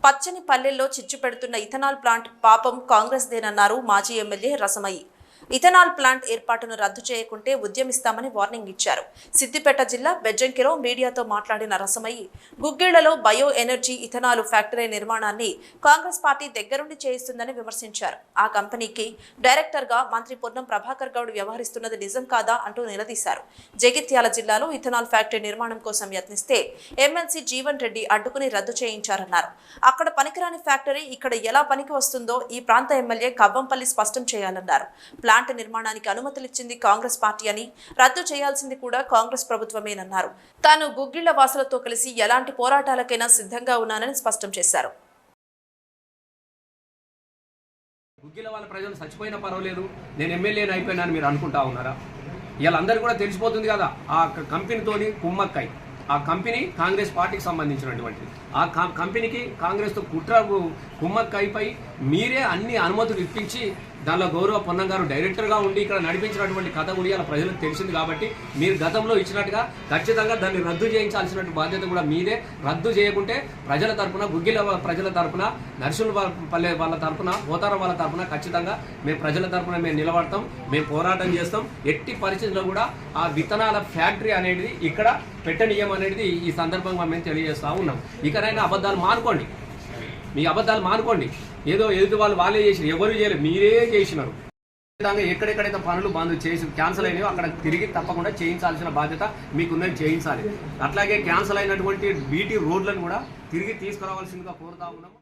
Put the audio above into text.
పచ్చని పల్లెల్లో చిచ్చు పెడుతున్న ఇథనాల్ ప్లాంట్ పాపం కాంగ్రెస్ దేనన్నారు మాజీ ఎమ్మెల్యే రసమయి. ఇథనాల్ ప్లాంట్ ఏర్పాటును రద్దు చేయకుంటే ఉద్యమిస్తామని వార్నింగ్ ఇచ్చారు. సిద్దిపేట జిల్లా బెజ్జంకిలో మీడియాతో మాట్లాడిన రసమయి, గుగ్గిళ్లలో బయో ఎనర్జీ ఇథనాల్ ఫ్యాక్టరీ నిర్మాణాన్ని కాంగ్రెస్ పార్టీ దగ్గరుండి చేయిస్తుందని విమర్శించారు. ఆ కంపెనీకి డైరెక్టర్గా మంత్రి పొన్నం ప్రభాకర్ గౌడ్ వ్యవహరిస్తున్నది నిజం కాదా అంటూ నిలదీశారు. జగిత్యాల జిల్లాలో ఇథనాల్ ఫ్యాక్టరీ నిర్మాణం కోసం యత్నిస్తే ఎమ్మెల్సీ జీవన్ రెడ్డి అడ్డుకుని రద్దు చేయించారన్నారు. అక్కడ పనికిరాని ఫ్యాక్టరీ ఇక్కడ ఎలా పనికి వస్తుందో ఈ ప్రాంత ఎమ్మెల్యే కవ్వంపల్లి స్పష్టం చేయాలన్నారు. ప్లాంట్ నిర్మాణానికి అనుమతులిచ్చింది కాంగ్రెస్ పార్టీ అని, రద్దు చేయాల్సింది కూడా కాంగ్రెస్ ప్రభుత్వమేనన్నారు. తాను గుగ్గిళ్ల వాసులతో కలిసి ఎలాంటి పోరాటాలకైనా సిద్ధంగా ఉన్నానని స్పష్టం చేశారు. గుగ్గిల వాళ్ళ ప్రజలు చచ్చిపోయినా పర్వాలేదు, నేను ఎమ్మెల్యేని అయిపోయినాను మీరు అనుకుంటా ఉన్నారా? వీళ్ళందరూ కూడా తెలిసిపోతుంది కదా, ఆ కంపెనీతోని కుమ్మక్కై. ఆ కంపెనీ కాంగ్రెస్ పార్టీకి సంబంధించినటువంటిది. ఆ కంపెనీకి కాంగ్రెస్తో కుట్ర కుమ్మక్కైపోయి మీరే అన్ని అనుమతులు ఇప్పించి దానిలో గౌరవ పొన్నం గారు డైరెక్టర్గా ఉండి ఇక్కడ నడిపించినటువంటి కథ కూడా ఇలా ప్రజలకు తెలిసింది. కాబట్టి మీరు గతంలో ఇచ్చినట్టుగా ఖచ్చితంగా దాన్ని రద్దు చేయించాల్సిన బాధ్యత కూడా మీదే. రద్దు చేయకుంటే ప్రజల తరఫున, గుగ్గిల ప్రజల తరఫున, నర్సులపల్లె వాళ్ళ తరఫున, పోతారం వాళ్ళ తరఫున ఖచ్చితంగా మేము ప్రజల తరఫున మేము నిలబడతాం, మేము పోరాటం చేస్తాం. ఎట్టి పరిస్థితుల్లో కూడా ఆ విత్తనాల ఫ్యాక్టరీ అనేది ఇక్కడ పెట్టనీయం అనేది ఈ సందర్భంగా మేము తెలియజేస్తూ ఉన్నాం. ఇకనైనా అబద్ధాలు మానుకోండి, మీ అబద్ధాలు మానుకోండి. ఏదో ఎదుటి వాళ్ళే చేసినారు, ఎవరు చేయలేదు, మీరే చేసినారు. ఎక్కడెక్కడైతే పనులు బంద్ చేసి క్యాన్సిల్ అయినాయో అక్కడ తిరిగి తప్పకుండా చేయించాల్సిన బాధ్యత మీకున్నది, చేయించాలి. అట్లాగే క్యాన్సిల్ అయినటువంటి బీటీ రోడ్లను కూడా తిరిగి తీసుకురావాల్సిందిగా కోరుతా ఉన్నాం.